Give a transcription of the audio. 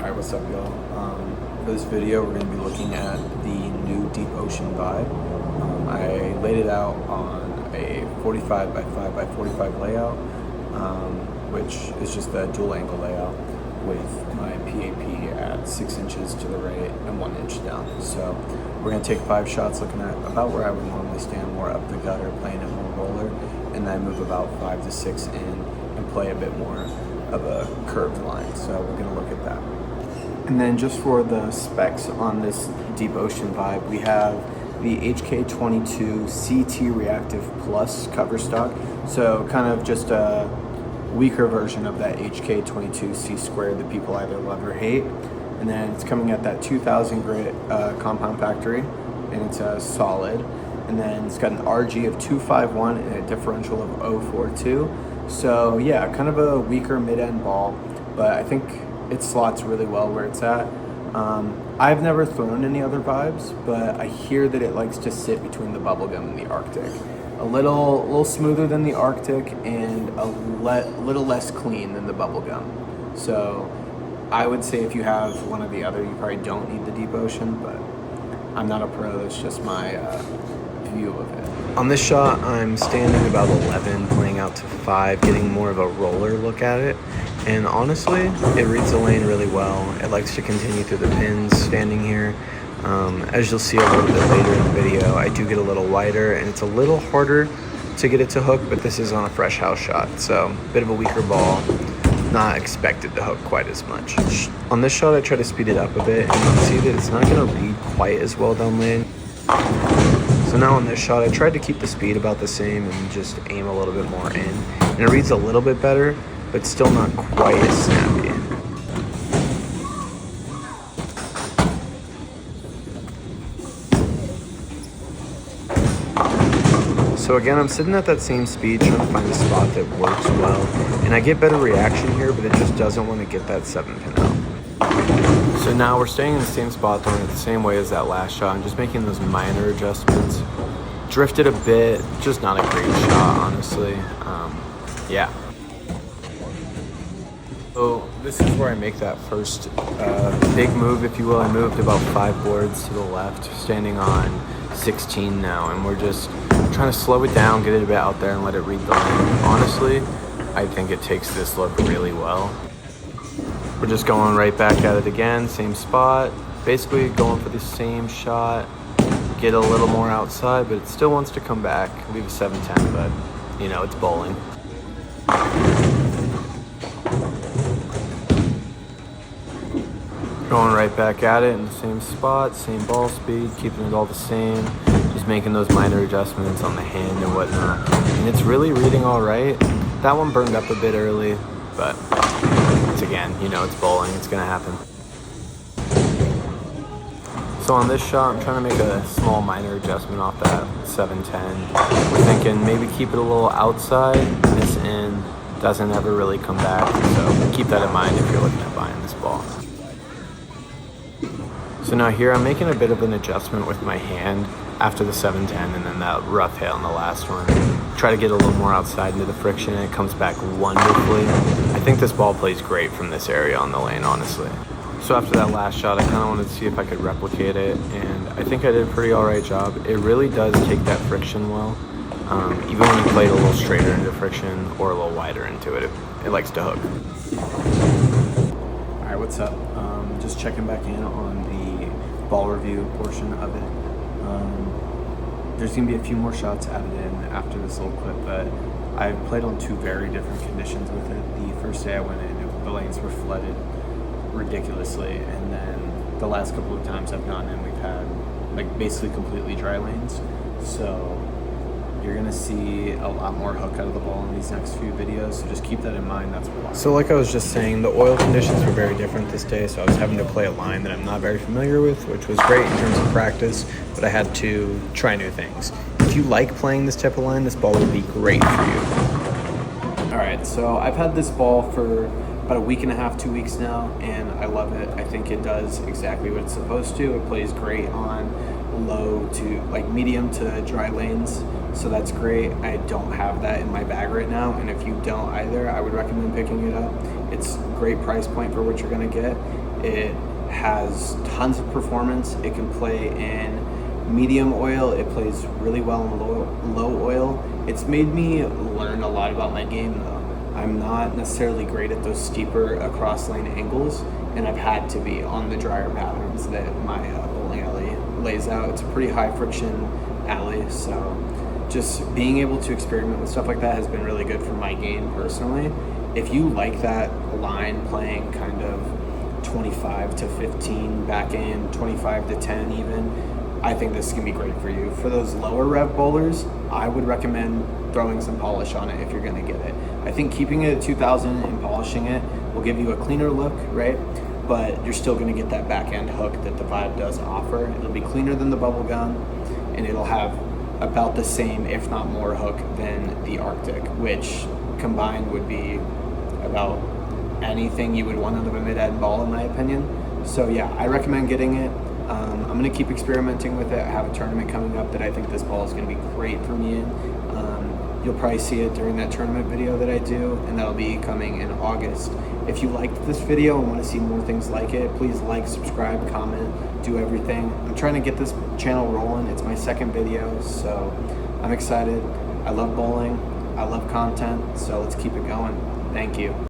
Alright, what's up, y'all? For this video, we're going to be looking at the new Deep Ocean Vibe. I laid it out on a 45 by 5 by 45 layout, which is just a dual angle layout with my PAP at 6 inches to the right and 1 inch down. So we're going to take 5 shots looking at about where I would normally stand, more up the gutter, playing it more roller, and then move about 5 to 6 in and play a bit more of a curved line. So we're going to look at that. And then just for the specs on this Deep Ocean Vibe, we have the HK22 CT Reactive Plus cover stock. So kind of just a weaker version of that HK22 C squared that people either love or hate. And then it's coming at that 2000 grit compound factory, and it's a solid. And then it's got an RG of 251 and a differential of 042. So yeah, kind of a weaker mid-end ball, but I think it slots really well where it's at. I've never thrown any other Vibes, but I hear that it likes to sit between the Bubblegum and the Arctic. A little smoother than the Arctic and a little less clean than the Bubblegum. So I would say if you have one or the other, you probably don't need the Deep Ocean, but I'm not a pro, that's just my view of it. On this shot, I'm standing about 11, playing out to 5, getting more of a roller look at it. And honestly, it reads the lane really well. It likes to continue through the pins standing here. As you'll see a little bit later in the video, I do get a little wider and it's a little harder to get it to hook, but this is on a fresh house shot. So a bit of a weaker ball, not expected to hook quite as much. On this shot, I try to speed it up a bit and you can see that it's not gonna read quite as well down lane. So now on this shot, I tried to keep the speed about the same and just aim a little bit more in. And it reads a little bit better, but still not quite as snappy. So again, I'm sitting at that same speed, trying to find a spot that works well. And I get better reaction here, but it just doesn't want to get that 7-pin out. So now we're staying in the same spot, throwing it the same way as that last shot. I'm just making those minor adjustments. Drifted a bit, just not a great shot, honestly. Yeah. So this is where I make that first big move, if you will. I moved about 5 boards to the left, standing on 16 now, and we're just trying to slow it down, get it a bit out there, and let it read the lane. Honestly, I think it takes this look really well. We're just going right back at it again, same spot, basically going for the same shot, get a little more outside, but it still wants to come back, leave a 7-10, but you know, it's bowling. Going right back at it in the same spot, same ball speed, keeping it all the same, just making those minor adjustments on the hand and whatnot. And it's really reading all right. That one burned up a bit early, but it's again, you know, it's bowling, it's gonna happen. So on this shot, I'm trying to make a small minor adjustment off that 7-10. We're thinking maybe keep it a little outside, this in, doesn't ever really come back. So keep that in mind if you're looking at buying this ball. So now here I'm making a bit of an adjustment with my hand after the 7-10 and then that rough hit on the last one. Try to get a little more outside into the friction and it comes back wonderfully. I think this ball plays great from this area on the lane, honestly. So after that last shot, I kind of wanted to see if I could replicate it, and I think I did a pretty alright job. It really does take that friction well. Even when you play it a little straighter into friction or a little wider into it, it likes to hook. Alright, what's up? Just checking back in on the ball review portion of it. There's going to be a few more shots added in after this little clip, but I've played on 2 very different conditions with it. The first day I went in, the lanes were flooded ridiculously, and then the last couple of times I've gone in, we've had like basically completely dry lanes. So you're gonna see a lot more hook out of the ball in these next few videos, so just keep that in mind. That's why. So like I was just saying, the oil conditions were very different this day, so I was having to play a line that I'm not very familiar with, which was great in terms of practice, but I had to try new things. If you like playing this type of line, this ball would be great for you. All right, so I've had this ball for about a week and a half, 2 weeks now, and I love it. I think it does exactly what it's supposed to. It plays great on low to like medium to dry lanes, so that's great. I don't have that in my bag right now, and if you don't either, I would recommend picking it up. It's a great price point for what you're gonna get, It has tons of performance. It can play in medium oil. It plays really well in low oil. It's made me learn a lot about my game though. I'm not necessarily great at those steeper across lane angles, and I've had to be on the drier patterns that my bowling alley lays out. It's a pretty high friction alley, so just being able to experiment with stuff like that has been really good for my game personally. If you like that line playing kind of 25 to 15 back in, 25 to 10 even, I think this can be great for you. For those lower rev bowlers, I would recommend throwing some polish on it if you're gonna get it. I think keeping it at 2000 and polishing it will give you a cleaner look, right? But you're still gonna get that back end hook that the Vibe does offer. It'll be cleaner than the Bubble Gun, and it'll have about the same, if not more, hook than the Arctic, which combined would be about anything you would want out of a mid-end ball, in my opinion. So yeah, I recommend getting it. I'm going to keep experimenting with it. I have a tournament coming up that I think this ball is going to be great for me in. You'll probably see it during that tournament video that I do, and that'll be coming in August. If you liked this video and want to see more things like it, please like, subscribe, comment, do everything. I'm trying to get this channel rolling. It's my second video, so I'm excited. I love bowling. I love content, so let's keep it going. Thank you.